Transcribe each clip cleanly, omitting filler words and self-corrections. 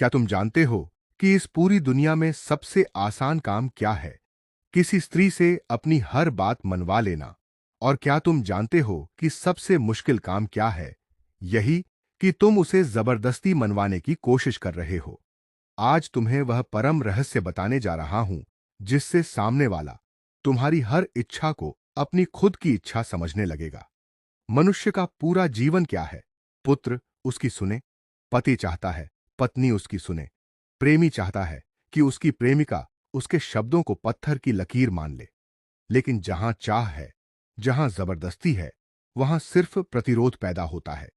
क्या तुम जानते हो कि इस पूरी दुनिया में सबसे आसान काम क्या है? किसी स्त्री से अपनी हर बात मनवा लेना। और क्या तुम जानते हो कि सबसे मुश्किल काम क्या है? यही कि तुम उसे जबरदस्ती मनवाने की कोशिश कर रहे हो। आज तुम्हें वह परम रहस्य बताने जा रहा हूं, जिससे सामने वाला तुम्हारी हर इच्छा को अपनी खुद की इच्छा समझने लगेगा। मनुष्य का पूरा जीवन क्या है? पुत्र उसकी सुने, पति चाहता है पत्नी उसकी सुने, प्रेमी चाहता है कि उसकी प्रेमिका उसके शब्दों को पत्थर की लकीर मान ले। लेकिन जहां चाह है, जहां जबरदस्ती है, वहां सिर्फ प्रतिरोध पैदा होता है।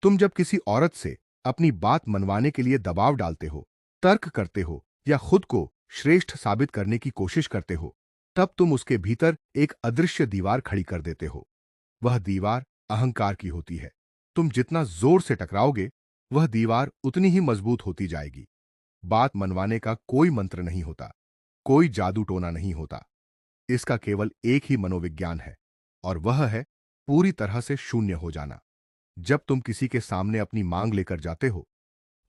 तुम जब किसी औरत से अपनी बात मनवाने के लिए दबाव डालते हो, तर्क करते हो या खुद को श्रेष्ठ साबित करने की कोशिश करते हो, तब तुम उसके भीतर एक अदृश्य दीवार खड़ी कर देते हो। वह दीवार अहंकार की होती है। तुम जितना जोर से टकराओगे, वह दीवार उतनी ही मजबूत होती जाएगी। बात मनवाने का कोई मंत्र नहीं होता, कोई जादू टोना नहीं होता। इसका केवल एक ही मनोविज्ञान है, और वह है पूरी तरह से शून्य हो जाना। जब तुम किसी के सामने अपनी मांग लेकर जाते हो,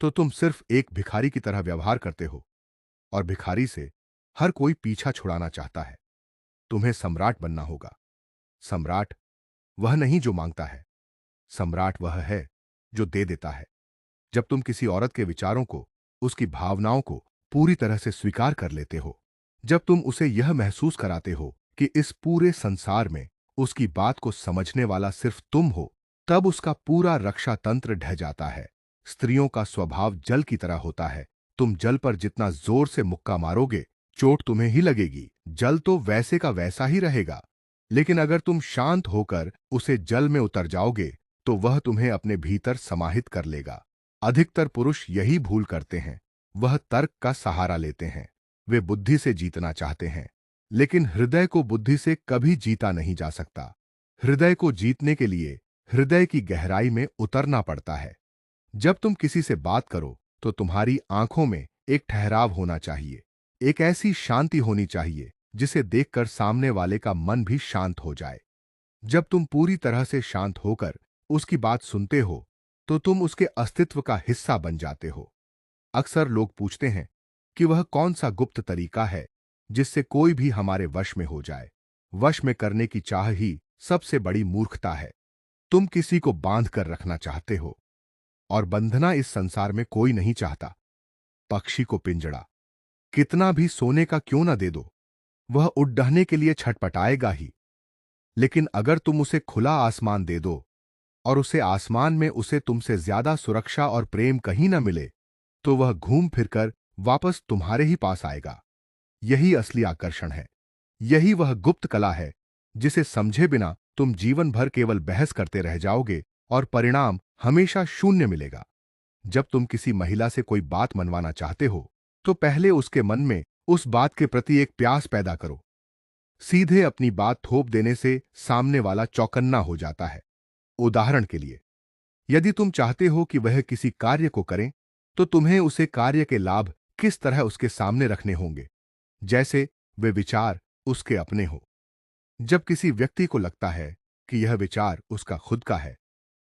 तो तुम सिर्फ एक भिखारी की तरह व्यवहार करते हो, और भिखारी से हर कोई पीछा छुड़ाना चाहता है। तुम्हें सम्राट बनना होगा। सम्राट वह नहीं जो मांगता है, सम्राट वह है जो दे देता है। जब तुम किसी औरत के विचारों को, उसकी भावनाओं को पूरी तरह से स्वीकार कर लेते हो, जब तुम उसे यह महसूस कराते हो कि इस पूरे संसार में उसकी बात को समझने वाला सिर्फ तुम हो, तब उसका पूरा रक्षा तंत्र ढह जाता है। स्त्रियों का स्वभाव जल की तरह होता है। तुम जल पर जितना जोर से मुक्का मारोगे, चोट तुम्हें ही लगेगी। जल तो वैसे का वैसा ही रहेगा। लेकिन अगर तुम शांत होकर उसे जल में उतर जाओगे, तो वह तुम्हें अपने भीतर समाहित कर लेगा। अधिकतर पुरुष यही भूल करते हैं। वह तर्क का सहारा लेते हैं। वे बुद्धि से जीतना चाहते हैं, लेकिन हृदय को बुद्धि से कभी जीता नहीं जा सकता। हृदय को जीतने के लिए हृदय की गहराई में उतरना पड़ता है। जब तुम किसी से बात करो, तो तुम्हारी आंखों में एक ठहराव होना चाहिए, एक ऐसी शांति होनी चाहिए जिसे देखकर सामने वाले का मन भी शांत हो जाए। जब तुम पूरी तरह से शांत होकर उसकी बात सुनते हो, तो तुम उसके अस्तित्व का हिस्सा बन जाते हो। अक्सर लोग पूछते हैं कि वह कौन सा गुप्त तरीका है जिससे कोई भी हमारे वश में हो जाए। वश में करने की चाह ही सबसे बड़ी मूर्खता है। तुम किसी को बांध कर रखना चाहते हो, और बंधना इस संसार में कोई नहीं चाहता। पक्षी को पिंजड़ा कितना भी सोने का क्यों ना दे दो, वह उड़ने के लिए छटपटाएगा ही। लेकिन अगर तुम उसे खुला आसमान दे दो, और उसे आसमान में उसे तुमसे ज्यादा सुरक्षा और प्रेम कहीं न मिले, तो वह घूम फिरकर वापस तुम्हारे ही पास आएगा। यही असली आकर्षण है। यही वह गुप्त कला है जिसे समझे बिना तुम जीवन भर केवल बहस करते रह जाओगे, और परिणाम हमेशा शून्य मिलेगा। जब तुम किसी महिला से कोई बात मनवाना चाहते हो, तो पहले उसके मन में उस बात के प्रति एक प्यास पैदा करो। सीधे अपनी बात थोप देने से सामने वाला चौकन्ना हो जाता है। उदाहरण के लिए, यदि तुम चाहते हो कि वह किसी कार्य को करें, तो तुम्हें उसे कार्य के लाभ किस तरह उसके सामने रखने होंगे, जैसे वे विचार उसके अपने हो। जब किसी व्यक्ति को लगता है कि यह विचार उसका खुद का है,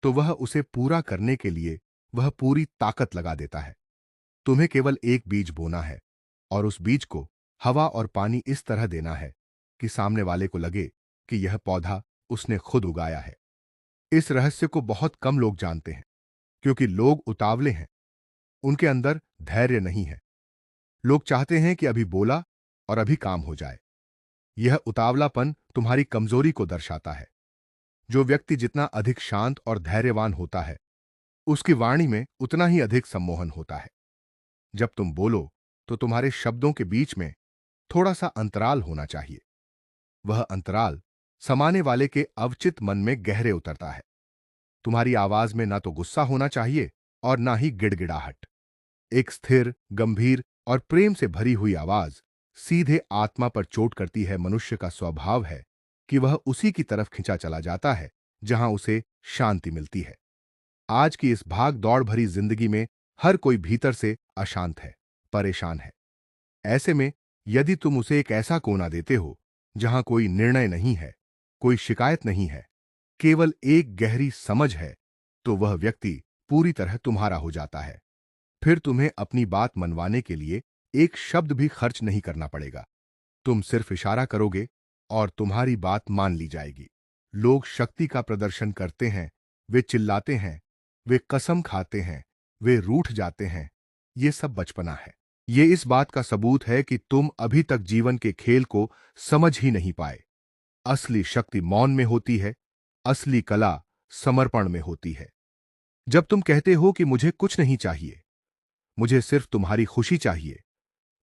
तो वह उसे पूरा करने के लिए वह पूरी ताकत लगा देता है। तुम्हें केवल एक बीज बोना है, और उस बीज को हवा और पानी इस तरह देना है कि सामने वाले को लगे कि यह पौधा उसने खुद उगाया है। इस रहस्य को बहुत कम लोग जानते हैं, क्योंकि लोग उतावले हैं। उनके अंदर धैर्य नहीं है। लोग चाहते हैं कि अभी बोला और अभी काम हो जाए। यह उतावलापन तुम्हारी कमजोरी को दर्शाता है। जो व्यक्ति जितना अधिक शांत और धैर्यवान होता है, उसकी वाणी में उतना ही अधिक सम्मोहन होता है। जब तुम बोलो, तो तुम्हारे शब्दों के बीच में थोड़ा सा अंतराल होना चाहिए। वह अंतराल समाने वाले के अवचित मन में गहरे उतरता है। तुम्हारी आवाज में ना तो गुस्सा होना चाहिए और ना ही गिड़गिड़ाहट। एक स्थिर, गंभीर और प्रेम से भरी हुई आवाज सीधे आत्मा पर चोट करती है। मनुष्य का स्वभाव है कि वह उसी की तरफ खिंचा चला जाता है जहां उसे शांति मिलती है। आज की इस भाग दौड़ भरी जिंदगी में हर कोई भीतर से अशांत है, परेशान है। ऐसे में यदि तुम उसे एक ऐसा कोना देते हो जहां कोई निर्णय नहीं है, कोई शिकायत नहीं है, केवल एक गहरी समझ है, तो वह व्यक्ति पूरी तरह तुम्हारा हो जाता है। फिर तुम्हें अपनी बात मनवाने के लिए एक शब्द भी खर्च नहीं करना पड़ेगा। तुम सिर्फ इशारा करोगे और तुम्हारी बात मान ली जाएगी। लोग शक्ति का प्रदर्शन करते हैं, वे चिल्लाते हैं, वे कसम खाते हैं, वे रूठ जाते हैं। ये सब बचपना है। ये इस बात का सबूत है कि तुम अभी तक जीवन के खेल को समझ ही नहीं पाए। असली शक्ति मौन में होती है, असली कला समर्पण में होती है। जब तुम कहते हो कि मुझे कुछ नहीं चाहिए, मुझे सिर्फ तुम्हारी खुशी चाहिए,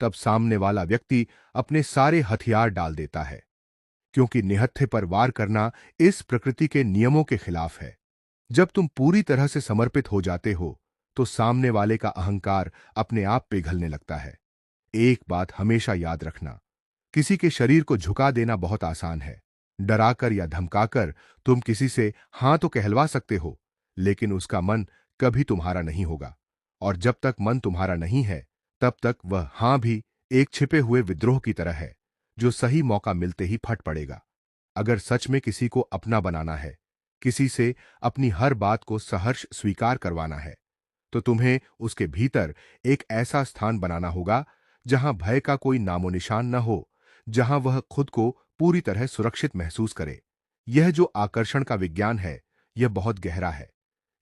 तब सामने वाला व्यक्ति अपने सारे हथियार डाल देता है, क्योंकि निहत्थे पर वार करना इस प्रकृति के नियमों के खिलाफ है। जब तुम पूरी तरह से समर्पित हो जाते हो, तो सामने वाले का अहंकार अपने आप पिघलने लगता है। एक बात हमेशा याद रखना, किसी के शरीर को झुका देना बहुत आसान है। डराकर या धमकाकर तुम किसी से हां तो कहलवा सकते हो, लेकिन उसका मन कभी तुम्हारा नहीं होगा। और जब तक मन तुम्हारा नहीं है, तब तक वह हां भी एक छिपे हुए विद्रोह की तरह है, जो सही मौका मिलते ही फट पड़ेगा। अगर सच में किसी को अपना बनाना है, किसी से अपनी हर बात को सहर्ष स्वीकार करवाना है, तो तुम्हें उसके भीतर एक ऐसा स्थान बनाना होगा जहां भय का कोई नामो निशान न हो, जहां वह खुद को पूरी तरह सुरक्षित महसूस करे। यह जो आकर्षण का विज्ञान है, यह बहुत गहरा है।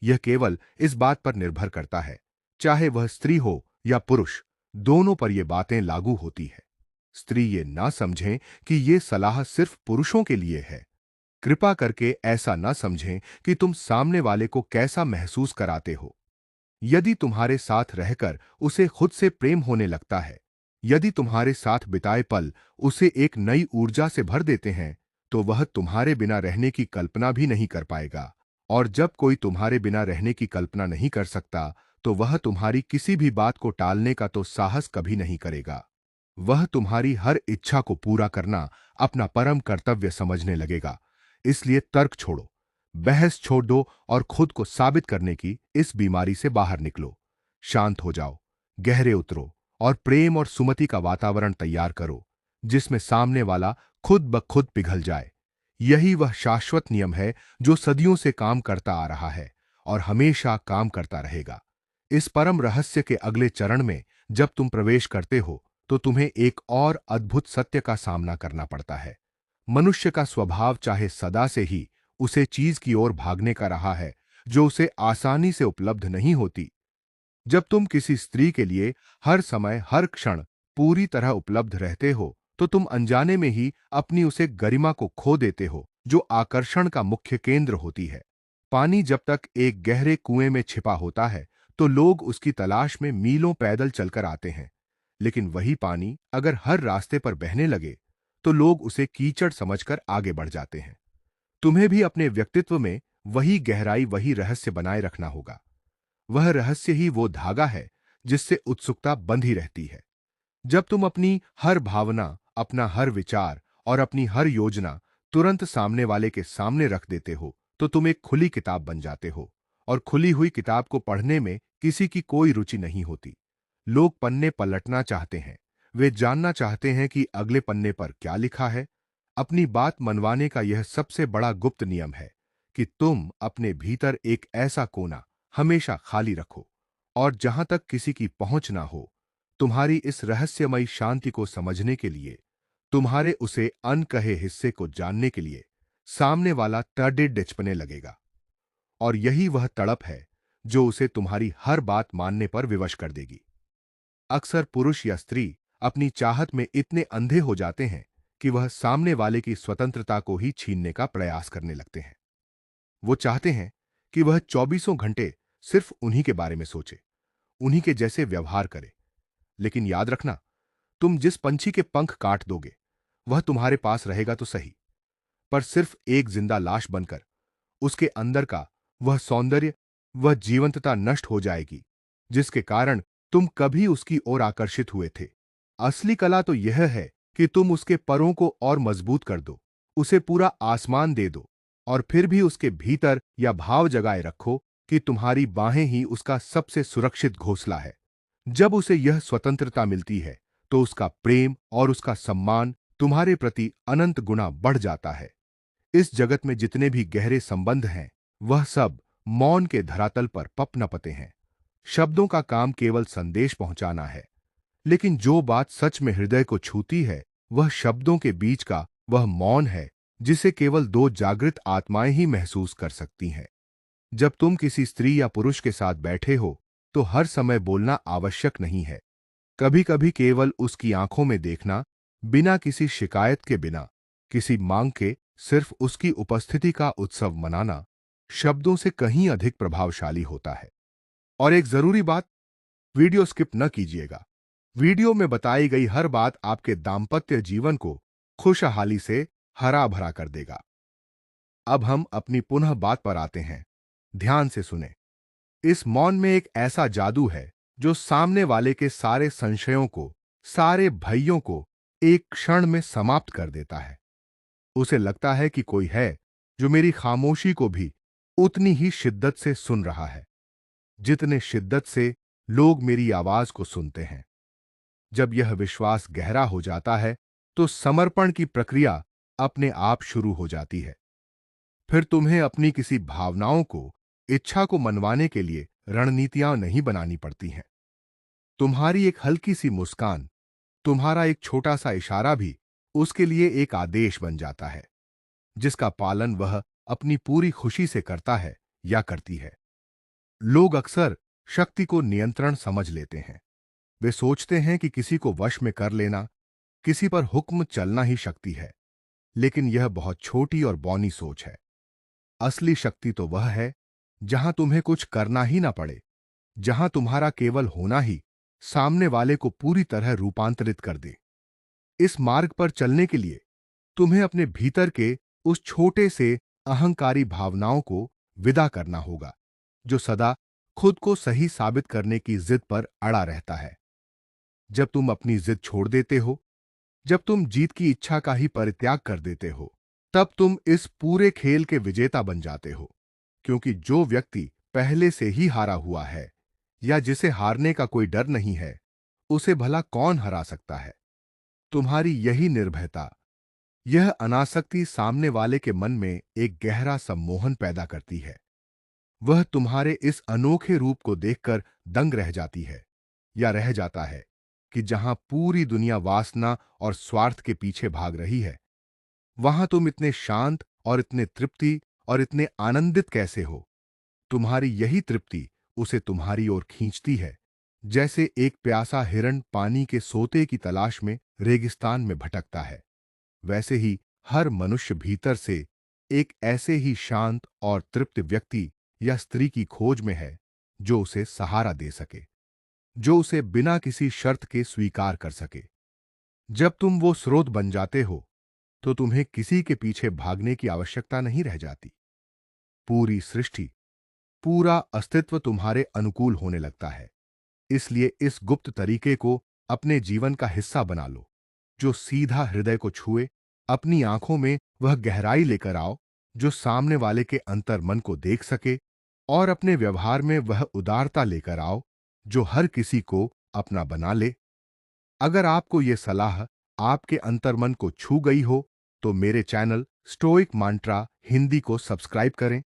यह केवल इस बात पर निर्भर करता है, चाहे वह स्त्री हो या पुरुष, दोनों पर यह बातें लागू होती है। स्त्री ये ना समझें कि यह सलाह सिर्फ पुरुषों के लिए है। कृपा करके ऐसा ना समझें कि तुम सामने वाले को कैसा महसूस कराते हो। यदि तुम्हारे साथ रहकर उसे खुद से प्रेम होने लगता है, यदि तुम्हारे साथ बिताए पल उसे एक नई ऊर्जा से भर देते हैं, तो वह तुम्हारे बिना रहने की कल्पना भी नहीं कर पाएगा। और जब कोई तुम्हारे बिना रहने की कल्पना नहीं कर सकता, तो वह तुम्हारी किसी भी बात को टालने का तो साहस कभी नहीं करेगा। वह तुम्हारी हर इच्छा को पूरा करना अपना परम कर्तव्य समझने लगेगा। इसलिए तर्क छोड़ो, बहस छोड़ दो और खुद को साबित करने की इस बीमारी से बाहर निकलो। शांत हो जाओ, गहरे उतरो और प्रेम और सुमति का वातावरण तैयार करो, जिसमें सामने वाला खुद ब खुद पिघल जाए। यही वह शाश्वत नियम है जो सदियों से काम करता आ रहा है और हमेशा काम करता रहेगा। इस परम रहस्य के अगले चरण में जब तुम प्रवेश करते हो, तो तुम्हें एक और अद्भुत सत्य का सामना करना पड़ता है। मनुष्य का स्वभाव चाहे सदा से ही उसे चीज की ओर भागने का रहा है जो उसे आसानी से उपलब्ध नहीं होती। जब तुम किसी स्त्री के लिए हर समय हर क्षण पूरी तरह उपलब्ध रहते हो, तो तुम अनजाने में ही अपनी उसे गरिमा को खो देते हो, जो आकर्षण का मुख्य केंद्र होती है। पानी जब तक एक गहरे कुएं में छिपा होता है, तो लोग उसकी तलाश में मीलों पैदल चलकर आते हैं। लेकिन वही पानी अगर हर रास्ते पर बहने लगे, तो लोग उसे कीचड़ समझकर आगे बढ़ जाते हैं। तुम्हें भी अपने व्यक्तित्व में वही गहराई, वही रहस्य बनाए रखना होगा। वह रहस्य ही वो धागा है जिससे उत्सुकता बंधी रहती है। जब तुम अपनी हर भावना, अपना हर विचार और अपनी हर योजना तुरंत सामने वाले के सामने रख देते हो, तो तुम एक खुली किताब बन जाते हो। और खुली हुई किताब को पढ़ने में किसी की कोई रुचि नहीं होती। लोग पन्ने पलटना चाहते हैं, वे जानना चाहते हैं कि अगले पन्ने पर क्या लिखा है। अपनी बात मनवाने का यह सबसे बड़ा गुप्त नियम है कि तुम अपने भीतर एक ऐसा कोना हमेशा खाली रखो, और जहां तक किसी की पहुंच ना हो। तुम्हारी इस रहस्यमयी शांति को समझने के लिए, तुम्हारे उसे अनकहे हिस्से को जानने के लिए, सामने वाला तड़िड़िचपने लगेगा। और यही वह तड़प है जो उसे तुम्हारी हर बात मानने पर विवश कर देगी। अक्सर पुरुष या स्त्री अपनी चाहत में इतने अंधे हो जाते हैं कि वह सामने वाले की स्वतंत्रता को ही छीनने का प्रयास करने लगते हैं। वो चाहते हैं कि वह चौबीसों घंटे सिर्फ उन्हीं के बारे में सोचे, उन्हीं के जैसे व्यवहार करे। लेकिन याद रखना, तुम जिस पंछी के पंख काट दोगे, वह तुम्हारे पास रहेगा तो सही, पर सिर्फ एक जिंदा लाश बनकर। उसके अंदर का वह सौंदर्य, वह जीवंतता नष्ट हो जाएगी, जिसके कारण तुम कभी उसकी ओर आकर्षित हुए थे। असली कला तो यह है कि तुम उसके परों को और मजबूत कर दो, उसे पूरा आसमान दे दो, और फिर भी उसके भीतर यह भाव जगाए रखो कि तुम्हारी बाहें ही उसका सबसे सुरक्षित घोंसला है। जब उसे यह स्वतंत्रता मिलती है, तो उसका प्रेम और उसका सम्मान तुम्हारे प्रति अनंत गुना बढ़ जाता है। इस जगत में जितने भी गहरे संबंध हैं, वह सब मौन के धरातल पर पप नपते हैं। शब्दों का काम केवल संदेश पहुंचाना है, लेकिन जो बात सच में हृदय को छूती है, वह शब्दों के बीच का वह मौन है, जिसे केवल दो जागृत आत्माएं ही महसूस कर सकती हैं। जब तुम किसी स्त्री या पुरुष के साथ बैठे हो, तो हर समय बोलना आवश्यक नहीं है। कभी कभी केवल उसकी आंखों में देखना, बिना किसी शिकायत के, बिना किसी मांग के, सिर्फ उसकी उपस्थिति का उत्सव मनाना शब्दों से कहीं अधिक प्रभावशाली होता है। और एक जरूरी बात, वीडियो स्किप न कीजिएगा। वीडियो में बताई गई हर बात आपके दाम्पत्य जीवन को खुशहाली से हरा भरा कर देगा। अब हम अपनी पुनः बात पर आते हैं। ध्यान से सुने। इस मौन में एक ऐसा जादू है जो सामने वाले के सारे संशयों को, सारे भयों को एक क्षण में समाप्त कर देता है। उसे लगता है कि कोई है जो मेरी खामोशी को भी उतनी ही शिद्दत से सुन रहा है, जितने शिद्दत से लोग मेरी आवाज को सुनते हैं। जब यह विश्वास गहरा हो जाता है, तो समर्पण की प्रक्रिया अपने आप शुरू हो जाती है। फिर तुम्हें अपनी किसी भावनाओं को, इच्छा को मनवाने के लिए रणनीतियां नहीं बनानी पड़ती हैं। तुम्हारी एक हल्की सी मुस्कान, तुम्हारा एक छोटा सा इशारा भी उसके लिए एक आदेश बन जाता है, जिसका पालन वह अपनी पूरी खुशी से करता है या करती है। लोग अक्सर शक्ति को नियंत्रण समझ लेते हैं। वे सोचते हैं कि किसी को वश में कर लेना, किसी पर हुक्म चलना ही शक्ति है। लेकिन यह बहुत छोटी और बौनी सोच है। असली शक्ति तो वह है जहां तुम्हें कुछ करना ही ना पड़े, जहां तुम्हारा केवल होना ही सामने वाले को पूरी तरह रूपांतरित कर दे। इस मार्ग पर चलने के लिए तुम्हें अपने भीतर के उस छोटे से अहंकारी भावनाओं को विदा करना होगा, जो सदा खुद को सही साबित करने की जिद पर अड़ा रहता है। जब तुम अपनी जिद छोड़ देते हो, जब तुम जीत की इच्छा का ही परित्याग कर देते हो, तब तुम इस पूरे खेल के विजेता बन जाते हो। क्योंकि जो व्यक्ति पहले से ही हारा हुआ है, या जिसे हारने का कोई डर नहीं है, उसे भला कौन हरा सकता है? तुम्हारी यही निर्भयता, यह अनासक्ति सामने वाले के मन में एक गहरा सम्मोहन पैदा करती है। वह तुम्हारे इस अनोखे रूप को देखकर दंग रह जाती है, या रह जाता है, कि जहां पूरी दुनिया वासना और स्वार्थ के पीछे भाग रही है, वहां तुम इतने शांत और इतने तृप्ति और इतने आनंदित कैसे हो? तुम्हारी यही तृप्ति उसे तुम्हारी ओर खींचती है, जैसे एक प्यासा हिरण पानी के सोते की तलाश में रेगिस्तान में भटकता है। वैसे ही हर मनुष्य भीतर से एक ऐसे ही शांत और तृप्त व्यक्ति या स्त्री की खोज में है, जो उसे सहारा दे सके, जो उसे बिना किसी शर्त के स्वीकार कर सके। जब तुम वो स्रोत बन जाते हो, तो तुम्हें किसी के पीछे भागने की आवश्यकता नहीं रह जाती। पूरी सृष्टि, पूरा अस्तित्व तुम्हारे अनुकूल होने लगता है। इसलिए इस गुप्त तरीके को अपने जीवन का हिस्सा बना लो, जो सीधा हृदय को छुए। अपनी आंखों में वह गहराई लेकर आओ जो सामने वाले के अंतर्मन को देख सके, और अपने व्यवहार में वह उदारता लेकर आओ जो हर किसी को अपना बना ले। अगर आपको यह सलाह आपके अंतर्मन को छू गई हो, तो मेरे चैनल स्टोइक मंत्रा हिंदी को सब्सक्राइब करें,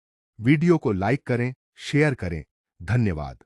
वीडियो को लाइक करें, शेयर करें। धन्यवाद।